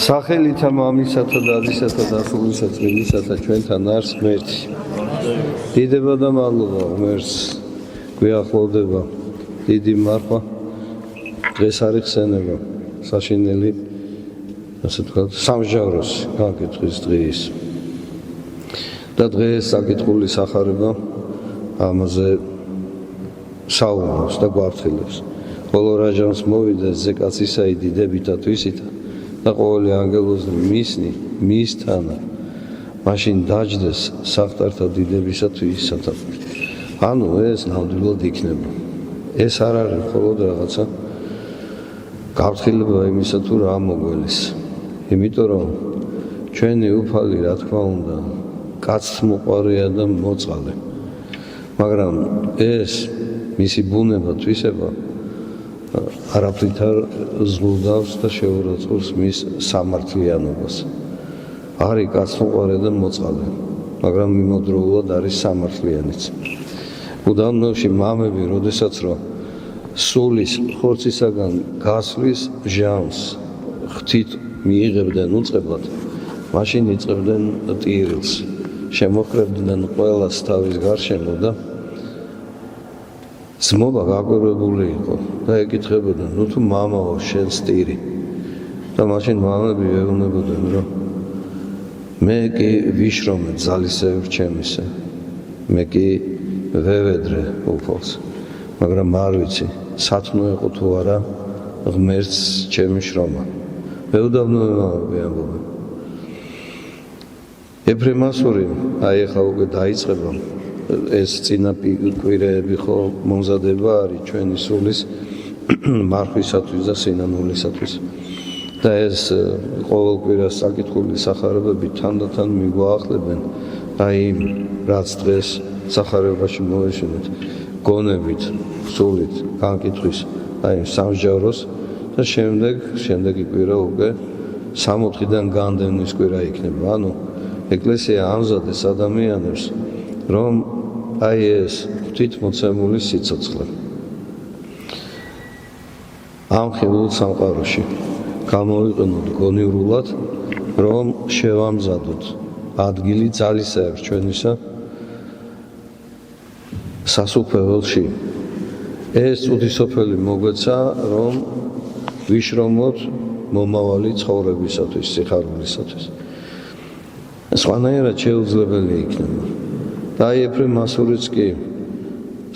სახელითა მამისათა და დადისათა და სულისა წმინდისათა ჩვენთან არს ღმერთი. დიდება და მადლობა ღმერთს გვიახლოვდება დიდი მარხვა დღეს არის ხსენება საშინელი ასე ვთქვათ სამსჯავროს გაკითხვის დღის და დღეს საკითხული სახარება ამაზე საუბრობს და გვაფრთხილებს. Բոլոր რაჟამს მოვიდა ზეკაცისა დიდებითა თვისითა და ყოველი ანგელოზ მისნი მისთანა მაშინ დაჯდეს საფტართა დიდებისა თვისათა. ანუ ეს ნამდვილად იქნება. ეს არ არის მხოლოდ რაღაცა გაფრთხილება იმისა თუ რა მოგველის. იმიტომ რომ ჩვენი უფალი რა თქმა უნდა კაცს მოყვარია და მოწყალე. მაგრამ ეს მისი ბუნება თვისება არაფრით არ ზღუდავს და შეურაცხყოფს მის სამართლიანობას. არის კაცმოყვარე და მოწყალე, მაგრამ მიმოდროულად არის სამართლიანიც. უდანოში მამები, როდესაც რომ სულის ხორცისაგან გასვლის ჟამს ღვთით მიიღებდნენ უწყებლად, მაშინ იწყებდნენ ტირილს, შემოხრებდნენ ყველას თავის გარშემო და ძმობა გაკვირვებული იყო და ეკითხებოდნენ, ნუ თუ მამაო შენს ტირი და მაშინ მამები ეუბნებოდნენ, რომ მე კი ვიშრომე ძალისეულ ჩემისა, მე კი ვევედრე უფალს, მაგრამ არ ვიცი სათნო იყო თუ არა ღმერთს ჩემი შრომა. მეუდაბნო მამები ამბობენ. ეფრემასური აი ახლა უკვე დაიწყება ეს წინა კვირეები ხო მომზადება არის ჩვენი სულის მარხვისათვის და სინანულისათვის და ეს ყოველ კვირას საკითხული სახარებები თანდათან მიგვაახლებენ აი რაც დღეს სახარებაში მოვეშინეთ გონებით სულით განკითხვის აი სამსჯავროს და შემდეგი კვირა უკვე 60-დან განდევნის კვირა იქნება. ანუ ეკლესია ამზადეს ადამიანებს რომ აი ეს ღვთითმოცემული სიცოცხლე ამ ხილულ სამყაროში გამოვიყენოთ გონივრულად, რომ შევამზადოთ ადგილი ძალისეულ ჩვენისა სასუფეველში. ეს წუთისოფელი მოგვეცა, რომ ვიშრომოთ მომავალი ცხოვრებისათვის, სიხარულისათვის. სხვანაირად შეუძლებელი იქნება. და აი ეფრემასურიც კი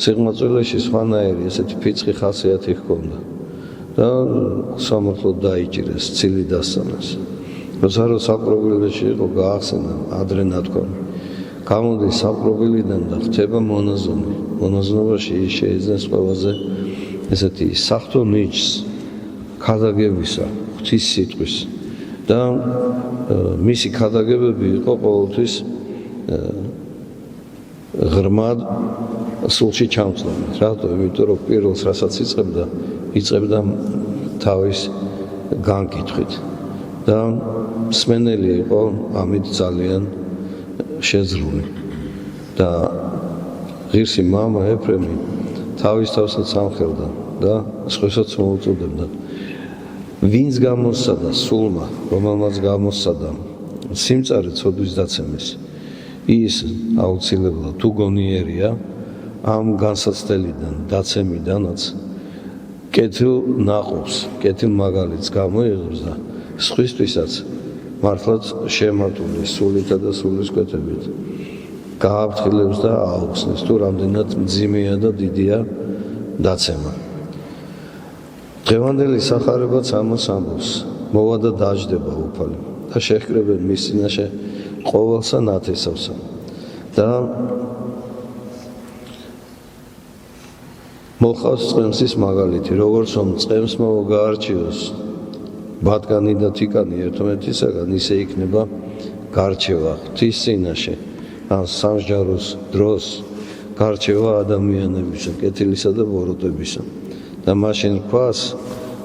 სიღმაწვილეში სხვანაირი ესეთი ფიცხი ხასიათი ჰქონდა და სამართლოდ დაიჭირეს ცილი დასწამეს. როცა რომ საპრობილეში იყო გაახსენა ადრე ნათქვამი. გამოდის საპრობილიდან და ხდება მონაზონი. მონაზონობაში შეეძნეს ყველაზე ესეთი სახთო ნიჭს ქადაგებისა, ღვთის სიტყვის და მისი ქადაგებები იყო ყოველთვის ღრმად სულში ჩამწნილი. რატო? იმიტომ რომ პირველს რასაც იწყებდა თავის განკითხვით და მსმენელი იყო ამით ძალიან შეძრული და ღირსი მამა ეფრემი თავის თავსაც ამხელდა და სხვასაც მოუწოდებდა. ვინც გამოსცადა სულმა, რომელმაც გამოსცადა სიმწარე ცოდვის დაცემის, ის აუცილებლად თუ გონიერია ამ განსაცდელიდან დაცემიდანაც კეთილ ნაყოფს, კეთილ მაგალითს გამოიღებს და სხვისთვისაც მართლაც შემართული სულითა და სულის კვეთებით გააფრთხილებს და აუხსნეს თუ რამდენად მძიმეა და დიდია დაცემა. დღევანდელი სახარებაც ამას ამბობს, მოვა და დაჯდება უფალი და შეჰკრებენ მის წინაშე ყოველსა ნათესავსა და მოხავს წყემსის მაგალითი, როგორც რომ წყემსმა გაარჩიოს ბატკანი და თიკანი ერთმანეთისაგან, ისე იქნება გარჩევა ღვთის წინაშე ან სამსჯავროს დროს გარჩევა ადამიანებისა, კეთილისა და ბოროტებისა. და მაშინ ქვას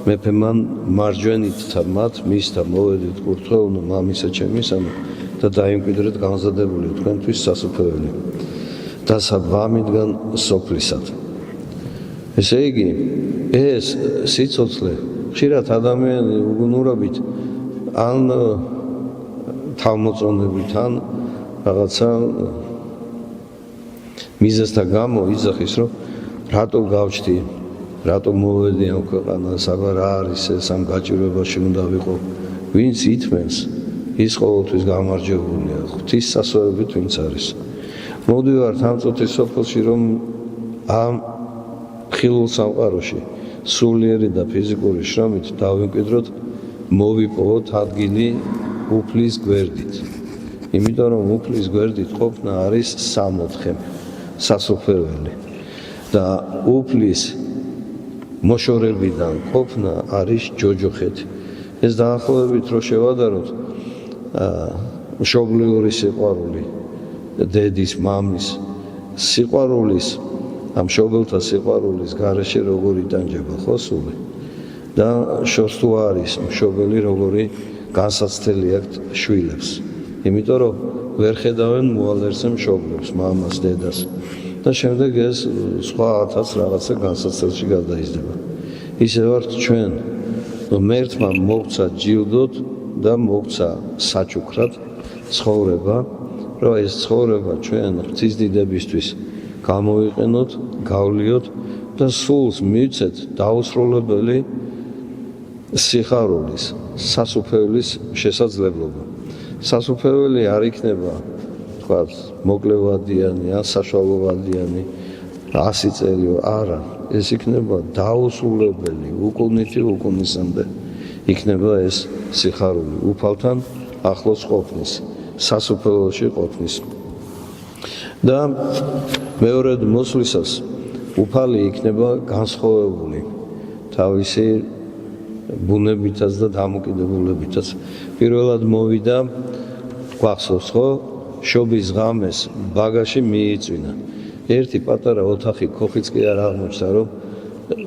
მეფე მან მარჯვენითა მათ მისთა მოვედით კურთხევნო მამისა ჩემისამო და დაიმკვიდრეთ განზადებული თქვენთვის სასუფეველი. დასაბამიდან სოფლისად. ესე იგი, ეს სიცოცხლე ხშირად ადამიანი უგუნურობით ან თავმოწონებით ან რაღაცა მიზეზთა გამო იძახის, რომ რატო გავჩდი, რატო მოვედი ამ ქვეყანას, აბა რა არის ეს, ამ გაჭირვებაში უნდა ვიყო. ვინც ითმენს, ის ყოველთვის გამარჯვებულია, ღვთის სასწაულებით ვინც არის. მოდივართ ამ წუთის სოფელში, რომ ამ ხილულ სამყაროში სულიერი და ფიზიკური შრომით დავიმკვიდროთ, მოვიპოვოთ ადგილი უფლის გვერდით. იმიტომ რომ უფლის გვერდით ყოფნა არის სამოთხე, სასופველი და უფლის მოშორებიდან ყოფნა არის ჯოჯოხეთი. ეს დაახლოებით რო შევადაროთ მშობლიური სიყვარული, დედის, მამის სიყვარულის, ამ მშობელთა სიყვარულის გარეშე როგორი იტანჯება ხო სული და შორს თუ არის მშობელი როგორი განსაცდელი აქვთ შვილებს. იმიტომ რომ ვერ ხედავენ მოალერსე მშობლებს, მამას, დედას და შემდეგ ეს სხვა 1000 რაღაცა განსაცდელში გადაიზრდება. ისე ვართ ჩვენ, ღმერთმა მოგცა ჯილდოთ და მოგცა საჩუქრად ცხოვრება, რომ ეს ცხოვრება ჩვენ ღვთისდიდებისთვის გამოვიყენოთ, გავლიოთ და სულს მივცეთ დაუსრულებელი სიხარულის, სასופვლის შესაძლებლობა. სასופველი არ იქნება, თქვათ, მოკლევადიანი ან საშუალოვადიანი 100 წელი, არა, ეს იქნება დაუსრულებელი, უკუნითი უკუნისამდე იქნება ეს სიხარული, უფალთან ახლოს ყოფნის, სასופველში ყოფნის. და მეორედ მოსვლისას უფალი იქნება განსხვავებული თავისი ბუნებითაც და დამოკიდებულებითაც. პირველად მოვიდა, გვახსოვს ხო, შობის ღამეს ბაგაში მიიწვინა. ერთი პატარა ოთახი ქოხიც კი არ აღმოჩნდა, რომ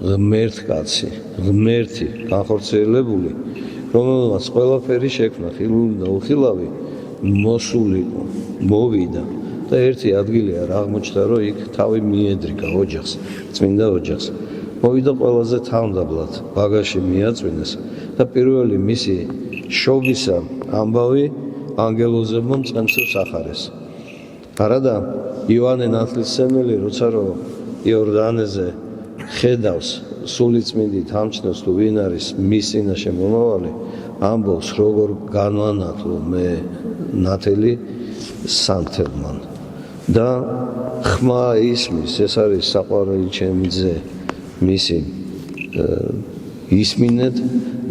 ღმერთკაცი, ღმერთი განხორციელებული, რომელმაც ყველაფერი შექმნა, ხილული და უხილავი მოსულიყო, მოვიდა და ერთი ადგილი არ აღმოჩნდა, რომ იქ თავი მიედრიგა ოჯახს, წმინდა ოჯახს. მოვიდა ყველაზე თავმდაბლად, ბაგაში მიაწვინეს და პირველი მისი შობისა ამბავი ანგელოზებმა მწყემსებს ახარეს. არადა იოანე ნათლისმცემელი, როცა რომ იორდანეზე ხედავს სულიწმინდით ამჩნევს თუ ვინ არის მის წინაშე მომავალი, ამბობს როგორ განვანათლო მე ნათელი სანთელმან და ხმა ისმის, ეს არის საყვარელი ჩემი ძე, მისი ისმინეთ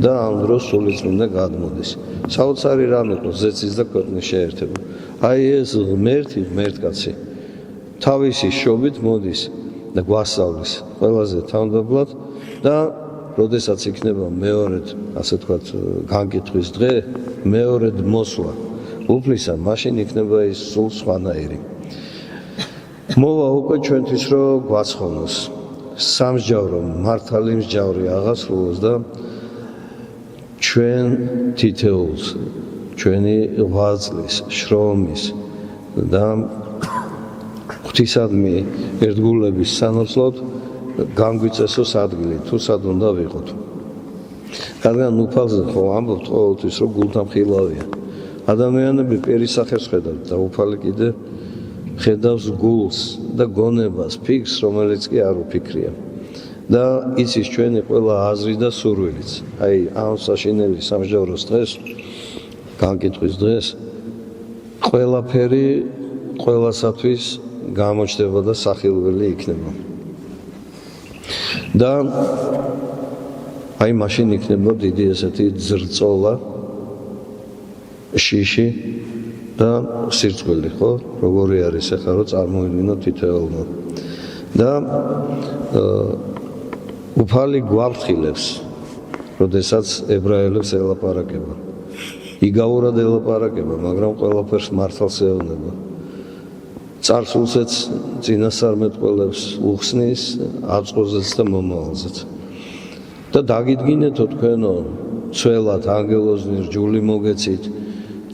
და ამ დროს სულიწმინდა გადმოდის. საოცარი რამ იყო ზეცის და ქვეყნის შეერთება. აი ეს ღმერთი, ღმერთკაცი თავისი შობით მოდის და გვასწავლის ყველაზე თავმდაბლად და როდესაც იქნება მეორედ, ასე ვთქვათ, განკითხვის დღე, მეორედ მოსვლა უფლისა, მაშინ იქნება ის სულ სხვანაირი. მოვა უკვე ჩვენთვის რომ გვაცხონოს, სამსჯავრო მართალი მსჯავრი აღასრულოს და ჩვენ თითეულს, ჩვენი ღვაწლის, შრომის და ღვთისადმი ერთგულების სანაცვლოდ განგვიწესოს ადგილი, თუ სად უნდა ვიყოთ. რადგან უფალზე ხო ამბობთ ყოველთვის, რომ გულთან ხილავია. ადამიანები პირის სახეს ხედავთ და უფალი კიდე ხედავს გულს და გონებას, ფიქრს, რომელიც კი არ უფიქრია. და იცის ჩვენი ყველა აზრი და სურვილიც. აი ამ საშინელი სამსჯავროს დღეს, განკითხვის დღეს, ყველაფერი ყველასათვის გამოჩნდება და სახილველი იქნება. და აი მაშინ იქნება დიდი ესეთი ძრწოლა, შიში და სირცხვილი, ხო? როგორი არის ახლა რომ წარმოიდგინოთ თითოეულმა. და უფალი გვაფრთხილებს, როდესაც ებრაელებს ელაპარაკება. იგავურად ელაპარაკება, მაგრამ ყველაფერს მართალს ეუბნება. წარსულსაც წინასწარმეტყველებს უხსნის, აწყოზეც და მომავალზეც. და დაგიდგინეთო თქვენო, ცველად ანგელოზნი რჯული მოგეცით,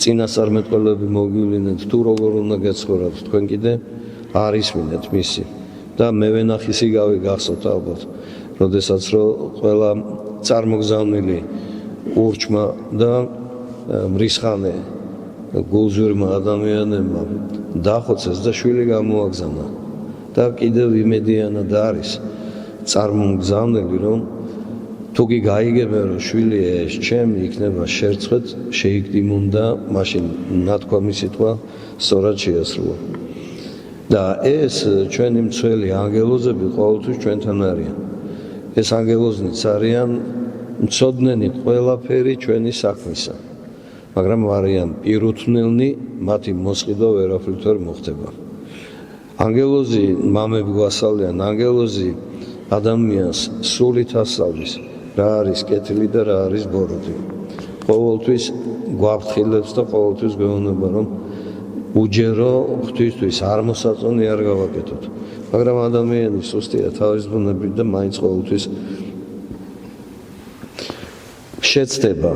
წინასწარმეტყველები მოგივლინეთ, თუ როგორ უნდა გეცხოვრათ, თქვენ კიდე არ ისმინეთ მისი და მე ვენახი სიგავი გახსოვთ ალბათ როდესაც რომ ყველა წარმოგზავნილი ურჩმა და მრისხანე გულზურმა ადამიანებმა დახოცეს და შვილი გამოაგზავნა და კიდევ იმედიანად არის წარმოგზავნილი რომ თუ კი გაიგებენ რომ შვილი ეს ჩემი იქნება შერცხვეთ შეიგდიმონ და მაშინ ნათქვამი სიტყვა სწორად შეასრულა და ეს ჩვენი მცველი ანგელოზები ყოველთვის ჩვენთან არიან ეს ანგელოზნიც არიან მცოდნენი ყველაფერი ჩვენი საქმისა მაგრამ არიან პირუთვნელნი მათი მოსყიდვა ვერაფრით ვერ მოხდება ანგელოზი მამები გვასწავლიან ანგელოზი ადამიანს სულით ასწავლის რა არის კეთილი და რა არის ბოროტი ყოველთვის გვაფრთხილებს და ყოველთვის გვეუბნება რომ უჯერო ღვთისთვის არ მოსაწონი არ გავაკეთოთ მაგრამ ადამიანი სუსტია თავის ბუნებით და მაინც ყოველთვის შეცდება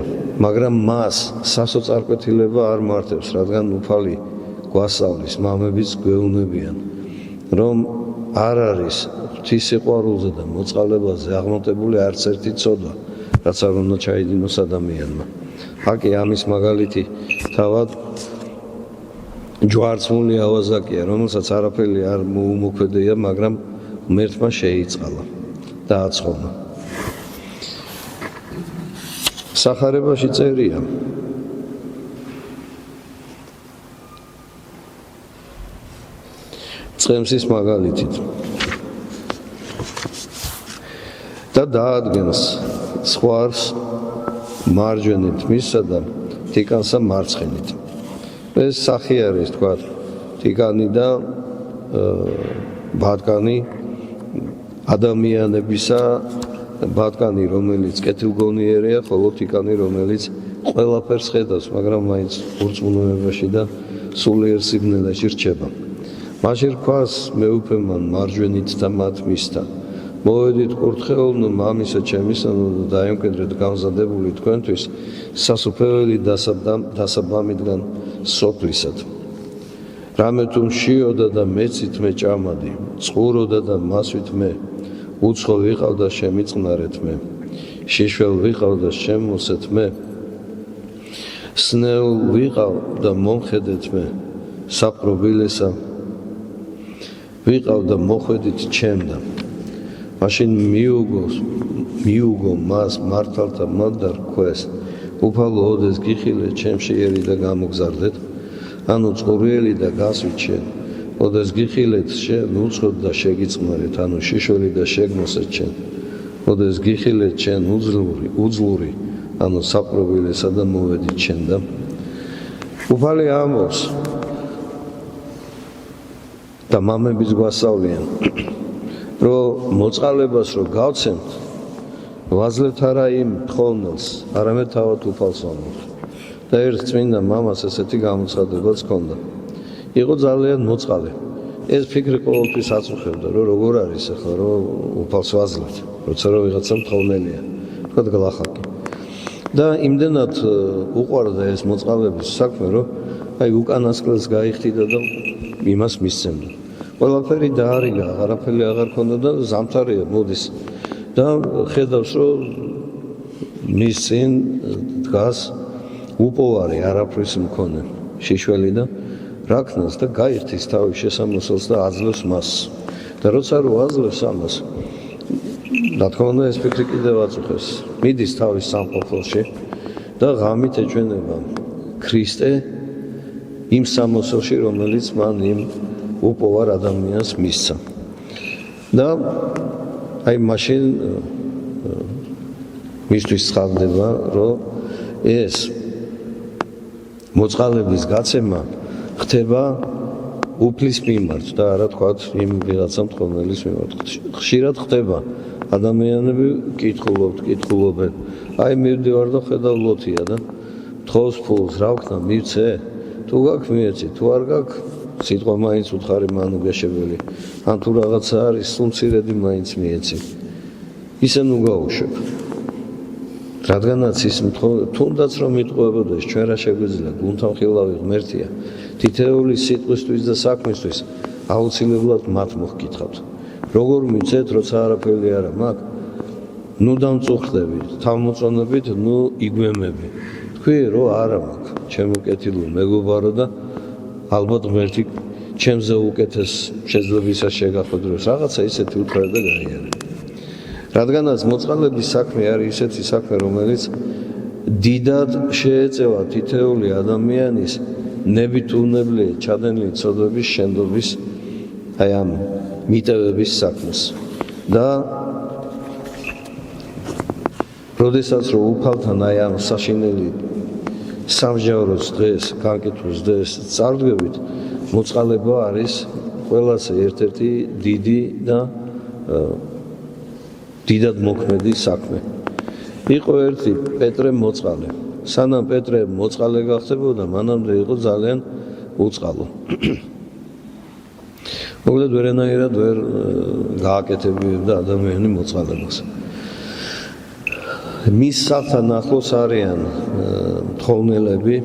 მაგრამ მას სასოწარკვეთილება არ მართებს რადგან უფალი გვასწავლის მამებიც გვეუბნებიან რომ არ არის ღვთის სიყვარულზე და მოწყალებაზე აღმოტებული არც ერთი ცოდვა რაც არ უნდა ჩაიდინოს ადამიანმა აკი ამის მაგალითი თავად ჯვარცმული ავაზაკია რომელსაც არაფერი არ მოუმოქმედია მაგრამ ღმერთმა შეიწყალა და აცხონა სახარებაში წერია წემსის მაგალითით და დაადგენს სხვას მარჯვენით მისსა და თიკანსა მარცხენით ეს სახე არის თქვა თიკანი და ბატკანი ადამიანებისა ბატკანი რომელიც კეთილგონიერია ხოლო თიკანი რომელიც ყველაფერს ხედავს მაგრამ მაინც ურწმუნოებაში და სულიერ სიბნელეში რჩება მაშინ რქვას მეუფემან მარჯვენით და მათ მისთა მოვედით კურთხეულნო მამისა ჩემისანო და დაემკვიდრეთ გამზადებული თქვენთვის სასუფეველი დასაბამიდან სოფლისად რამე თუ მშიოდა და მეცით მე ჭამადი წყუროდა და მასვით მე უცხო ვიყავდა შემიწყნარეთ მე შიშველ ვიყავდა შემოსეთ მე სნეულ ვიყავ და მომხედეთ მე საპრობილესა ვიყავ და მოხვედით ჩემდა მაშინ მიუგო მას მართალთა მადარ ქვეს უფალო ოდეს გიხილეთ ჩემში ერი და გამოგზარდეთ ანუ წყურველი და გასვით შენ ოდეს გიხილეთ შენ უცხოდ და შეგიწყნარეთ ანუ შიშველი და შეგმოსეთ შენ ოდეს გიხილეთ შენ უძლური ანუ საპრობილესა და მოვედით შენ და უფალი ამბობს და მამების გვასწავლიან რომ მოწყალებას რომ გავცემთ ვაძლევთ არა იმ თხოვნელს არამედ თავად უფალს ვამბობთ და ერთ წმინდა მამას ესეთი გამოცხადებაც ჰქონდა იყო ძალიან მოწყალე ეს ფიქრი ყოველთვის აწუხებდა რომ როგორ არის ახლა რომ უფალს ვაძლევთ როცა რომ ვიღაცა თხოვნელია თქვა გლახაკი და იმდენად უყვარდა ეს მოწყალების საქმე რომ აი უკანასკნელს გაიხდიდა და იმას მისცემდა ყველაფერი დაარიგა არაფერი აღარ ქონდა და ზამთარია მოდის და ხედავს რომ მის წინ დგას უპოვარი არაფრის მქონე შიშველი და რაკნას და გაიხდის თავის შესამოსელს და აძლევს მას და როცა რო აძლევს ამას რა თქმა უნდა ეს ფიქრი კიდევ აწუხეს მიდის თავის სამყოფელში და ღამით ეჩვენება ქრისტე იმ სამოსელში რომელიც მან იმ უპოვარ ადამიანს მისცა და აი მაშინ მისთვის ცხადდება რომ ეს მოწყალების გაცემა ხდება უფლის მიმართ და არა თქვათ იმ ვიღაცა მთხოვნელის მიმართ ხშირად ხდება ადამიანები კითხულობენ აი მივდივარ და ხედავ ლოთია და თხოვს ფულს რა ვქნა მივცე თუ გაქვს მიეცი თუ არ გაქვს სიტყვა მაინც უთხარი მანუგეშებელი ან თუ რაღაცა არის სულმცირედი მაინც მიეცი ისე ნუ გაუშვებ რადგანაც ის თუნდაც რომ მიტყუებოდეს ჩვენ რა შეგვიძლია გუნთამხილავი ღმერთია თითეული სიტყვისთვის და საქმისთვის აუცილებლად მათ მოჰკითხავთ. როგორ მიცეთ, როცა არაფერი არა მაქვს, ნუ დამწუხდები, თავმოწონებით, ნუ იგვემები. თქვი, რომ არა მაქვს, ჩემო კეთილო მეგობარო და ალბათ ღმერთი ჩემზე უკეთეს შეიძლება ისაც შეგახვედროს რაღაცა ისეთი უთხრა და გაიარე. რადგანაც მოწყალების საქმე არის ისეთი საქმე, რომელიც დიდად შეეწევა თითოეული ადამიანის ნებითუნებული ჩადენილი ცოდვების შენდობის აი ამ მიტევების საქმეს და როდესაც რომ უფალთან აი ამ საშინელი სამჟავროს დღეს, განკითხვის დღეს წარდგებით, მოწყალება არის ყველაზე ერთ-ერთი დიდი და დიდად მოქმედი საქმე. იყო ერთი პეტრე მოწყალე. სანამ პეტრე მოწყალე გახდებოდა, მანამდე იყო ძალიან უწყალო. მოკლედ ვერანაირად ვერ გააკეთებიებდა ადამიანი მოწყალებას. მის სახლთან ახლოს არიან თხოვნელები,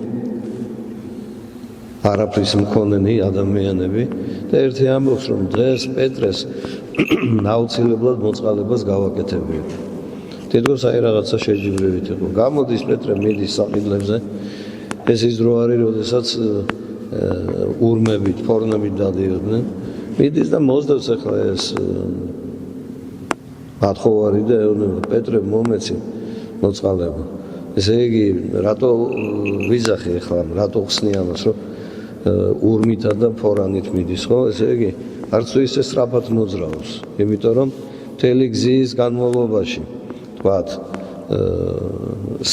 არაფრის მქონენი ადამიანები და ერთი ამბობს, რომ დღეს პეტრეს აუცილებლად მოწყალებას გავაკეთებია. თითქოს აი რაღაცა შეჯიბრებით იყო. გამოდის პეტრე, მიდის საყიდლებზე. ეს ის დრო არის, როდესაც ურმებით, ფორნებით დადიოდნენ. მიდის და მოსდევს ახლა ეს ათხოვარი და ეუბნება, პეტრე, მომეცი მოწყალება. ესე იგი, რატო ვიზახი ახლა, რატო ხსნი ამას, რომ ურმითა და ფორანით მიდის, ხო? ესე იგი, არც თუ ისე სწრაფად მოძრაობს, იმიტომ რომ მთელი გზის განმავლობაში, თქვათ,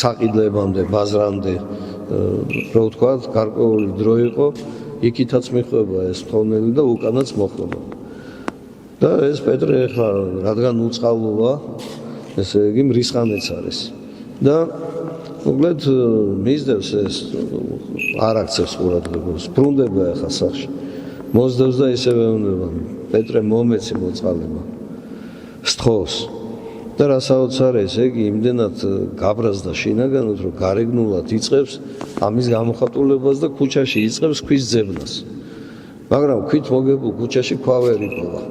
საყიდლებამდე, ბაზრამდე, რო ვთქვათ, გარკვეული დრო იყო, იქითაც მიხვდება ეს თხოვნელი და უკანაც მოხვდება. და ეს პეტრე ახლა რადგან უწყალოა, ესე იგი, მრისხანეც არის. და მოკლედ მისდევს ეს არ აქცევს ყურადღებას, ბრუნდება ახლა სახლში. მოსდევს და ისევე უნდა პეტრე მომეცი მოწყალება. სთხოვს. და რა საოცარი, ესე იგი, იმდენად გაბრაზდა შინაგანად, რომ გარეგნულად იწყებს ამის გამოხატულებას და ქუჩაში იწყებს ქვის ძებნას. მაგრამ ქვით მოგებულ ქუჩაში ქვა ვერ იპოვა.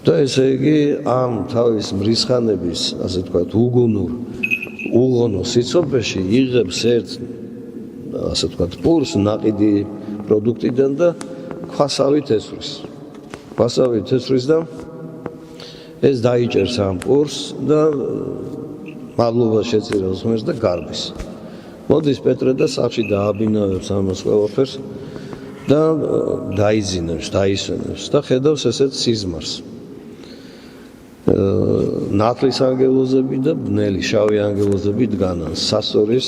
და ესე იგი, ამ თავის მრისხანების, ასე ვთქვათ, უგუნურ, უღონო სიცოცხლეში იღებს ერთ, ასე ვთქვათ, პურს ნაყიდი პროდუქტიდან და ქვასავით ესვრის. ქვასავით ესვრის და ეს დაიჭერს ამ პურს და მადლობა შეწირავს ღმერთს და გარბის. მოდის პეტრე და სახლში დააბინავებს ამას ყველაფერს და დაიძინებს, დაისვენებს და ხედავს ესეთ სიზმარს. ნათლის ანგელოზები და ბნელი შავი ანგელოზები დგანან სასორის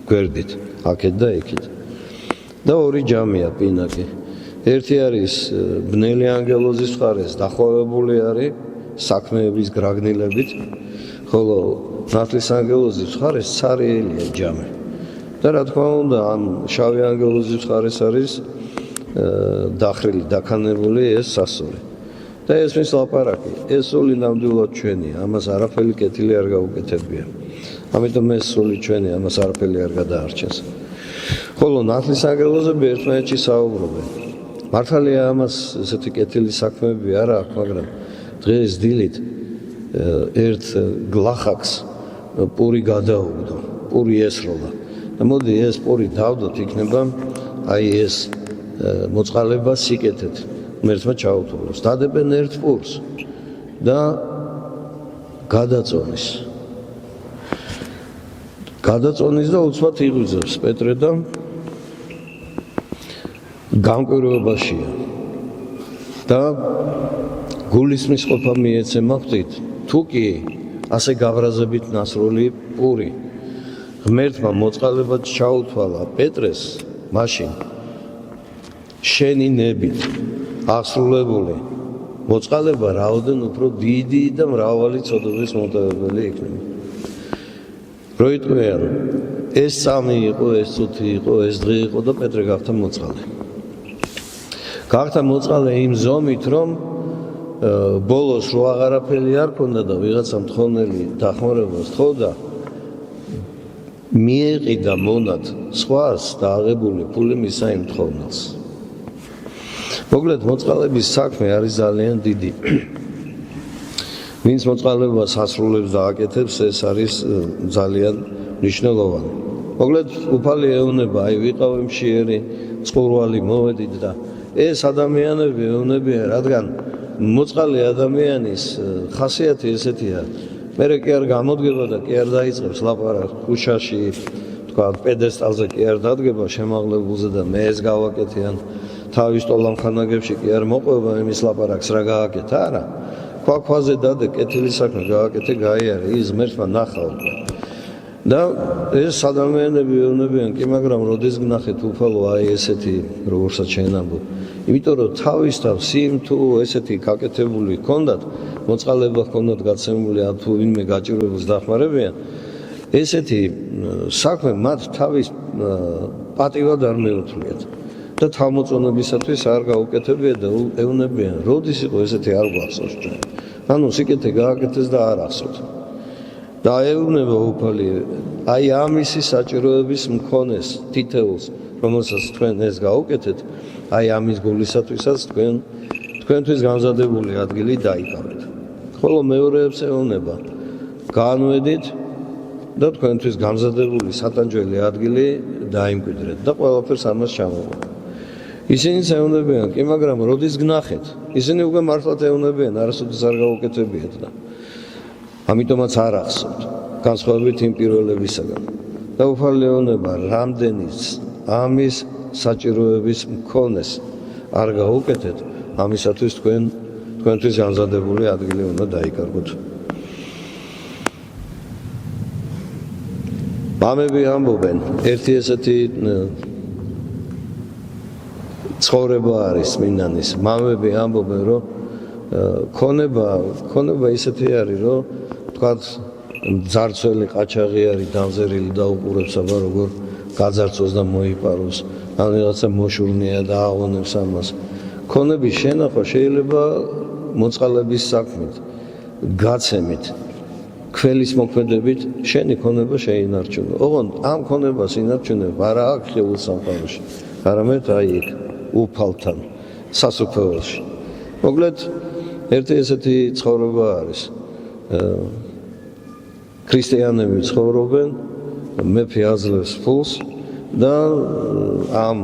გვერდით, აქეთ და იქით. და ორი ჯამია პინაკი. ერთი არის ბნელი ანგელოზის მხარეს დახვევებული არის საქმეების გრაგნილებით, ხოლო ნათლის ანგელოზის მხარეს ცარიელია ჯამი. და რა თქმა უნდა, ამ შავი ანგელოზის მხარეს არის დახრილი, დაქანებული ეს სასორი. და ეს მის ლაპარაკი, ეს სული ნამდვილად ჩვენია, ამას არაფერი კეთილი არ გაუკეთებია. ამიტომ ეს სული ჩვენია, ამას არაფერი არ გადაარჩენს. ხოლო ნათლის ანგელოზები ერთმანეთში საუბრობენ. მართალია ამას ესეთი კეთილი საქმეები არ აქვს, მაგრამ დღეს დილით ერთ გლახაკს პური გადაუგდო, პური ესროლა. და მოდი ეს პური დავდოთ, იქნება აი ეს მოწყალება სიკეთეთ. ღმერთმა ჩაუთვალოს. დადებენ ერთ პურს და გადაწონის. გადაწონის და უცბად იღვიძებს პეტრე და განკვირვებაშია. და გულისმის ყოფა მიეცემა ხვდით, თუ კი ასე გაბრაზებით ნასროლი პური ღმერთმა მოწყალებად ჩაუთვალა პეტრეს, მაშინ შენი ნებით ასრულებული მოწყალება რაოდენ უფრო დიდი და მრავალი ცოდვების მომტევებელი იქნება. რო იტყვიან, ეს სამი იყო, ეს წუთი იყო, ეს დღე იყო და პეტრე გახდა მოწყალე. გახდა მოწყალე იმ ზომით, რომ ბოლოს რო აღარაფერი არ ქონდა და ვიღაცა მთხოვნელი დახმარებას თხოვდა, მიეყიდა მონად სხვას და აღებული ფული მისა იმ მთხოვნელს. მოკლედ მოწყალების საქმე არის ძალიან დიდი. ვინც მოწყალებას ასრულებს და აკეთებს, ეს არის ძალიან მნიშვნელოვანი. მოკლედ უფალი ეუბნება, აი ვიყავი მშიერი, წყურვალი, მოვედით და ეს ადამიანები ეუბნებიან, რადგან მოწყალი ადამიანის ხასიათი ესეთია. მერე კი არ გამოდგება და კი არ დაიწყებს ლაპარაკს ქუჩაში, თქვა პედესტალზე კი არ დადგება შემაღლებულზე და მე ეს გავაკეთე ან თავის ტოლამხანაგებში კი არ მოყვება იმის ლაპარაკს რა გააკეთა, არა. ქვაქვაზე დადე კეთილი საქმე გააკეთე, გაიარე, ის ღმერთმა ნახავ. და ეს ადამიანები ეუბნებიან, კი მაგრამ როდის გნახეთ უფალო აი ესეთი როგორცაც შენ ამბობ. იმიტომ რომ თავის თავს იმ თუ ესეთი გაკეთებული ჰქონდათ, მოწყალება ჰქონდათ გაცემული ან თუ ვინმე გაჭირვებულს დახმარებიან, ესეთი საქმე მათ თავის პატივად არ მეუთვლიათ. და თავმოწონებისათვის არ გაუკეთებია და ეუბნებიან, როდის იყო ესეთი არ გვახსოვს ჩვენ. ანუ სიკეთე გააკეთეს და არ ახსოვთ. და ეუბნება უფალი, აი ამისი საჭიროების მქონეს თითეულს, რომელსაც თქვენ ეს გაუკეთეთ, აი ამის გულისათვისაც თქვენთვის განზადებული ადგილი დაიკავეთ. ხოლო მეორეებს ეუბნება, განვედით და თქვენთვის განზადებული სატანჯველი ადგილი დაიმკვიდრეთ და ყველაფერს ამას ჩამოყალიბეთ. ისინი ეუბნებიან, კი მაგრამ როდის გნახეთ? ისინი უკვე მართლაც ეუბნებიან, არასოდეს არ გაუკეთებიათ და ამიტომაც არ ახსოვთ, განსხვავებით იმ პირველებისაგან. და უფალი ეუბნება, რამდენიც ამის საჭიროების მქონეს არ გაუკეთეთ, ამისათვის თქვენთვის განზადებული ადგილი უნდა დაიკარგოთ. მამები ამბობენ, ერთი ესეთი ცხოვრება არის მინანის. მამები ამბობენ, რომ ქონება ისეთი არის, რომ თქვათ ძარცველი ყაჩაღი არის დამზერილი და უყურებს აბა როგორ გაძარცვოს და მოიპაროს. ან რაღაცა მოშურნია და აღონებს ამას. ქონების შენახვა შეიძლება მოწყალების საქმით, გაცემით, ქველის მოქმედებით შენი ქონება შეინარჩუნო. ოღონდ ამ ქონებას ინარჩუნება არა აქ ხეულ სამყაროში, არამედ აი იქ უფალთან სასუფეველში. მოკლედ ერთი ესეთი ცხოვრება არის. ქრისტიანები ცხოვრობენ, მეფე აძლევს ფულს და ამ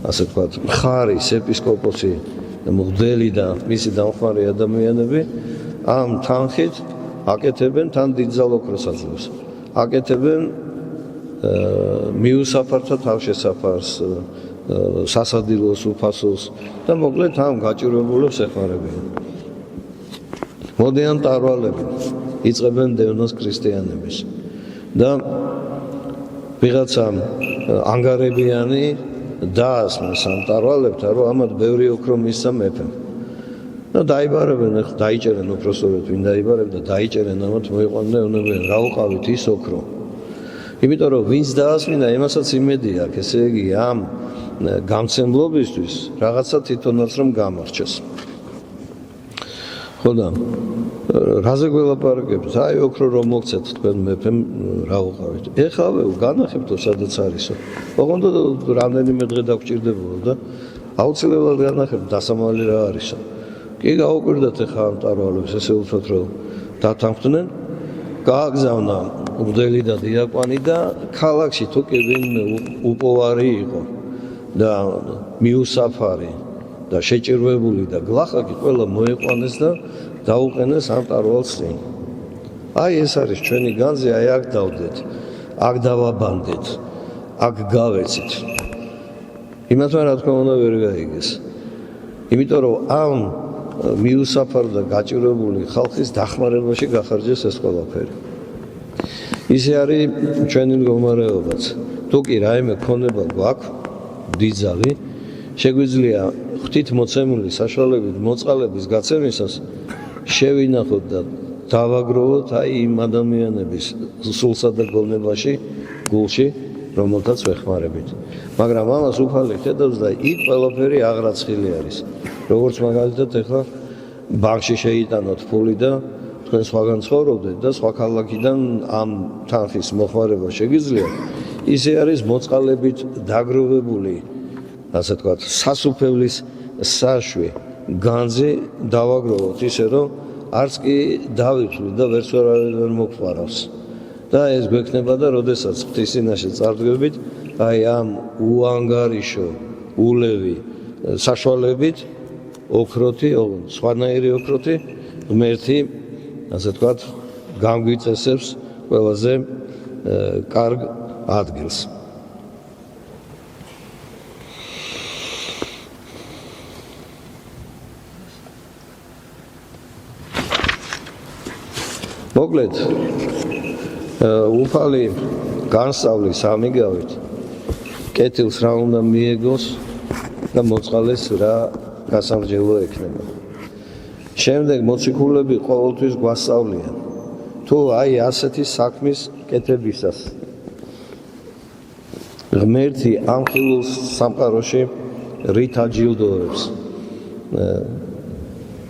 ასე ვთქვათ, მხარის ეპისკოპოსი, მღვდელი და მისი დამხმარე ადამიანები ამ თანხით აკეთებენ თან დიდძალოქროს აძლევს. აკეთებენ მიუსაფართა თავშესაფარს, სასადილოს, უფასოს და მოკლედ ამ გაჭირვებულებს ეხმარებიან. მოდიან ტარვალები, იწყებენ დევნოს ქრისტიანების და ვიღაცამ ანგარებიანი დაასმეს ამ ტარვალებთან, რომ ამათ ბევრი ოქრო მისცა მეფემ. და დაიბარებენ, დაიჭერენ უпроსორეთ, ვინ დაიბარებდა, დაიჭერენ ამათ მოიყვანდნენ, ეუბნებიან, რა უყავით ის ოქრო. იმიტომ რომ ვინც დაასმინა, იმასაც იმედი აქვს, ესე იგი ამ გამცემლობისთვის რაღაცა თვითონაც რომ გამარჩეს. ხო და რაზე გველაპარაკებთ? აი ოქრო რომ მოგცეთ თქვენ მეფემ რა უყავით. ეხავე განახებთო სადაც არისო. ოღონდ რამდენიმე დღე დაგჭირდებოდა და აუცილებლად განახებთ დასამალი რა არისო. კი გაუკვირდათ ახლა ამ ტარვალებს, ესე უთხრათ რომ დათანხმდნენ, გააგზავნა მღვდელი და დიაკვანი და ქალაქში თუ კი ვინმე უპოვარი იყო და მიუსაფარი და შეჭირვებული და გლახაკი ყველა მოეყვანეს და დაუყენეს ამ ტარვალს წინ. აი ეს არის ჩვენი განძი, აი აქ დავდეთ, აქ დავაბანდეთ, აქ გავეცით. იმათმა რა თქმა უნდა ვერ გაიგეს. იმიტომ რომ ამ მიუსაფარ და გაჭირვებული ხალხის დახმარებაში გახარჯეს ეს ყველაფერი. ისე არის ჩვენი მდგომარეობაც. თუ კი რაიმე ქონება გვაქვს, დიდძალი, შეგვიძლია ღვთითმოცემული საშუალებით მოწყალების გაცემისას შევინახოთ და დავაგროვოთ აი იმ ადამიანების სულსა და გონებაში, გულში, რომელთაც ვეხმარებით. მაგრამ ამას უფალი ხედავს და იქ ყველაფერი აღრაცხილი არის. როგორც მაგალითად ახლა ბანკში შეიტანოთ ფული და თქვენ სხვაგან ცხოვრობდეთ და სხვა ქალაქიდან ამ თანხის მოხმარება შეგიძლიათ, ისე არის მოწყალებით დაგროვებული ასე ვთქვათ, სასუფევლის საშვი განძი დავაგროვოთ ისე რომ არც კი დავიხვლით და ვერც ვერ მოგყვარავს. და ეს გვექნება და როდესაც ღვთისწინაშე წარდგებით, აი ამ უანგარიშო, ულევი საშუალებით ოქროთი, სხვანაირი ოქროთი ღმერთი, ასე ვთქვათ, გამგვიწესებს ყველაზე კარგ ადგილს. მოკლედ, უფალი განსწავლის ამიგავით, კეთილს რა უნდა მიეგოს და მოწყალეს რა გასამრჯელო ექნება. შემდეგ მოციქულები ყოველთვის გვასწავლიან, თუ აი ასეთი საქმის კეთებისას ღმერთი ამ ხილულ სამყაროში რით აჯილდოებს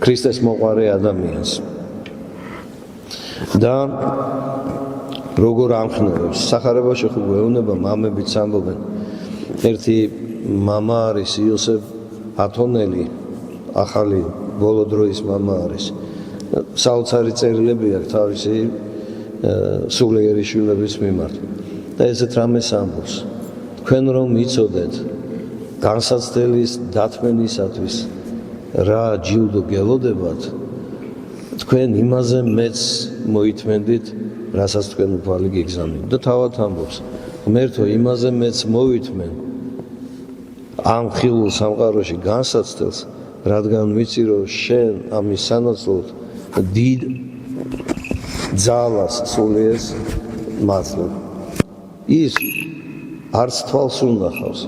ქრისტეს მოყვარე ადამიანს და როგორ ამხნევებს. სახარებაში ხო გვეუბნება, მამებიც ამბობენ, ერთი მამა არის იოსებ ათონელი, ახალი ბოლო დროის მამა არის. საოცარი წერილები აქვს თავისი სულიერი შვილების მიმართ. და ესეთ რამეს ამბობს. თქვენ რომ იცოდეთ განსაცდელის დათმენისათვის რა ჯილდო გელოდებათ, თქვენ იმაზე მეც მოითმენდით, რასაც თქვენ უფალი გიგზავნით. და თავად ამბობს, ღმერთო, იმაზე მეც მოვითმენ ამ ხილულ სამყაროში განსაცდელს, რადგან ვიცი რომ შენ ამის სანაცვლოდ დიდ ძალას სულიერს მართლობ. ის არც თვალს უნახავს,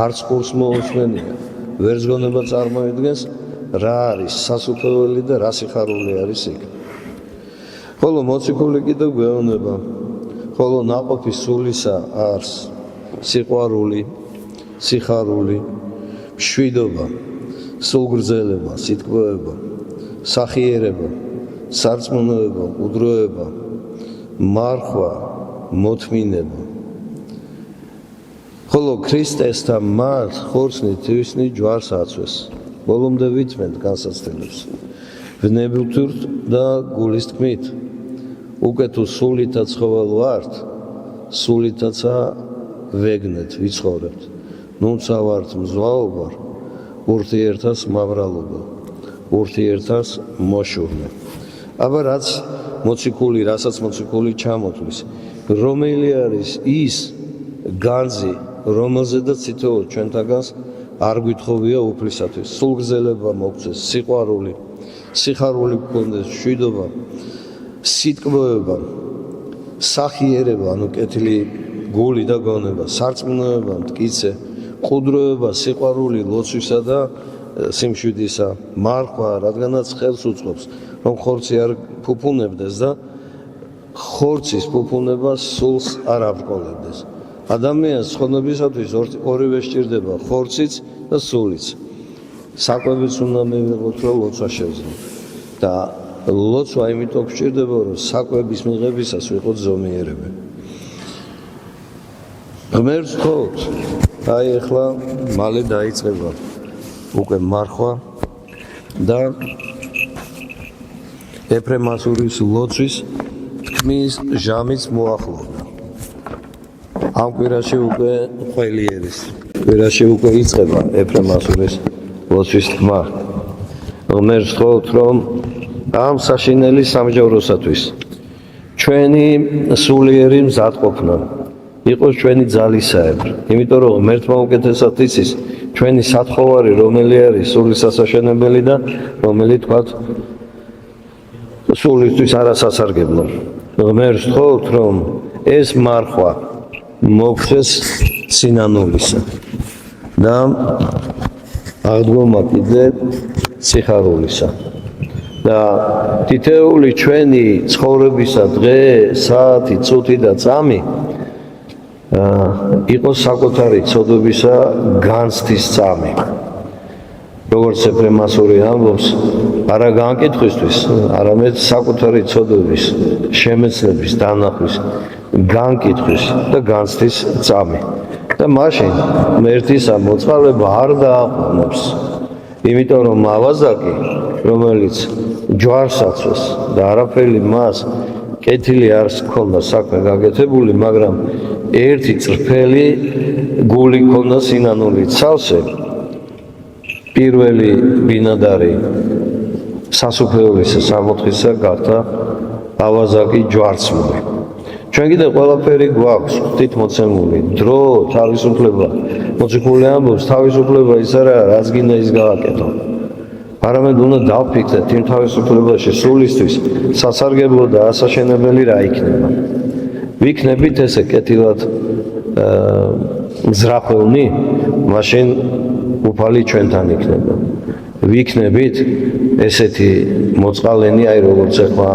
არც ყურს მოусმენია, ვერც გონება წარმოიდგენს რა არის სასუფეველი და რა სიხარული არის იქ. ხოლო მოციქული კიდევ გვეუბნება, ხოლო ნაყოფი სულისა არს სიყვარული, სიხარული, მშვიდობა, სულგრძელება, სიტყვება, სახიერება, სარწმუნოება, უდროება, მარხვა, მოთმინება. ხოლო ქრისტესთან მათ ხორცნით თვისნი ჯვარს აწვეს. ბოლომდე ვითმენთ განსაცდელებს. ვნებუთურთ და გულის თქმით, უკვე თუ სულითა ცხოველ ვართ, სულითაცა ვეგნეთ, ვიცხოვრებთ. ნუცა ვართ მზვაობა, ურთიერთას მავრალობა, ურთიერთას მოშურნე. აბა რასაც მოციქული ჩამოთვლის, რომელი არის ის განძი, რომელზედაც თითოეულ ჩვენთაგანს არ გვითხოვია უფლისათვის. სულგრძელება მოგცეს, სიხარული გქონდეს, მშვიდობა, სიტყვება, სახიერება, ანუ კეთილი გული და გონება, სარწმუნოება, მტკიცე, ყუდროება, სიყვარული, ლოცვისა და სიმშვიდისა, მარხვა, რადგანაც ხელს უწყობს, რომ ხორცი არ ფუფუნებდეს და ხორცის ფუფუნება სულს არ აბრკოლებდეს. ადამიანს ცხონებისათვის ორივე სჭირდება, ხორციც და სულიც. საკვებიც უნდა მივიღოთ, რომ ლოცვა შევძლოთ. და ლოცვა იმიტომ გვჭირდება, რომ საკვების მიღებისას ვიყოთ ზომიერები. ღმერთს ვთხოვთ, აი ახლა მალე დაიწყება უკვე მარხვა და ეფრემასურის ლოცვის თქმის ჟამიც მოახლოვდა. ამ კვირაში უკვე ყველიერის კვირაში უკვე იწყება ეფრემასურის ლოცვის თქმა. ღმერთს ვთხოვთ, რომ ამ საშინელი სამჯავროსათვის ჩვენი სულიერი მზადყოფნა იყოს ჩვენი ძალისაებრ. იმიტომ რომ ღმერთმა უკეთესად იცის ჩვენი სათხოვარი, რომელი არის სულის სასაშენებელი და რომელი თქვათ სულისთვის არასასარგებლო. ღმერთს ვთხოვთ, რომ ეს მარხვა მოგხდეს სინანულისა და აღდგომა კიდე სიხარულისა. და თითეული ჩვენი ცხოვრებისა დღე, საათი, წუთი და წამი იყოს საკუთარი ცოდვისა განცდის წამი. როგორც ეფრემასური ამბობს, არა განკითხვისთვის, არამედ საკუთარი ცოდვების, შემეცნების, დანახვის, განკითხვის და განცდის წამი. და მაშინ მერტის ამ მოწყალება არ დააყენებს. იმიტომ რომ ავაზაკი, რომელიც ჯვარს აცვეს და არაფერი მას კეთილი არ ჰქონდა საქმე გაკეთებული, მაგრამ ერთი წრფელი გული ჰქონდა სინანული ცალსე, პირველი ბინადარი სასუფეველისა 64-ისა გახდა ავაზაკი ჯვარცმული. ჩვენ კიდე ყველაფერი გვაქვს ღვთით მოცემული, დრო, თავისუფლება. მოციქული ამბობს, თავისუფლება ის არა, რაც გინდა ის გააკეთო. არამედ უნდა დავფიქრდეთ იმ თავისუფლებაში სულისთვის სასარგებლო და ასაშენებელი რა იქნება. ვიქნებით ესე კეთილად მზრახველნი, მაშინ უფალი ჩვენთან იქნება. ვიქნებით ესეთი მოწყალენი, აი როგორც ახლა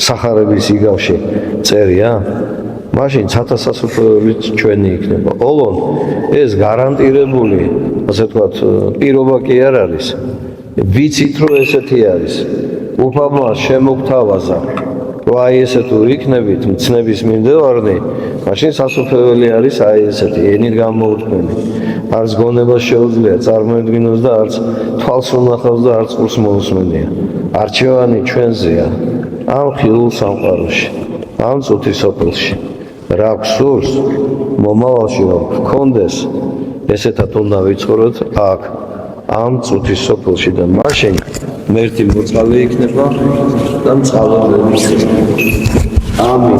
სახარების იგავში წერია, მაშინ ცათა სასუფეველიც ჩვენი იქნება. ოღონდ ეს გარანტირებული, ასე ვთქვათ, პირობა კი არ არის. ვიცით რომ ესეთი არის. უფალმა შემოგთავაზა, რომ აი ესე თუ იქნებით მცნების მიმდევარნი, მაშინ სასუფეველი არის აი ესეთი, ენით გამოუთქმენი. არც გონებას შეუძლია წარმოედგინოს და არც თვალს უნახავს და არც ყურს მოусმენია. არჩევანი ჩვენზეა. ამ ხილულ სამყაროში, ამ წუთის სოფელში, რა გსურს მომავალში რომ გქონდეს, ესეთად უნდა ვიცხოვროთ აქ, ამ წუთის სოფელში და მაშინ მერტი მოწყალე იქნება და მწყალობელი იქნება. ამინ.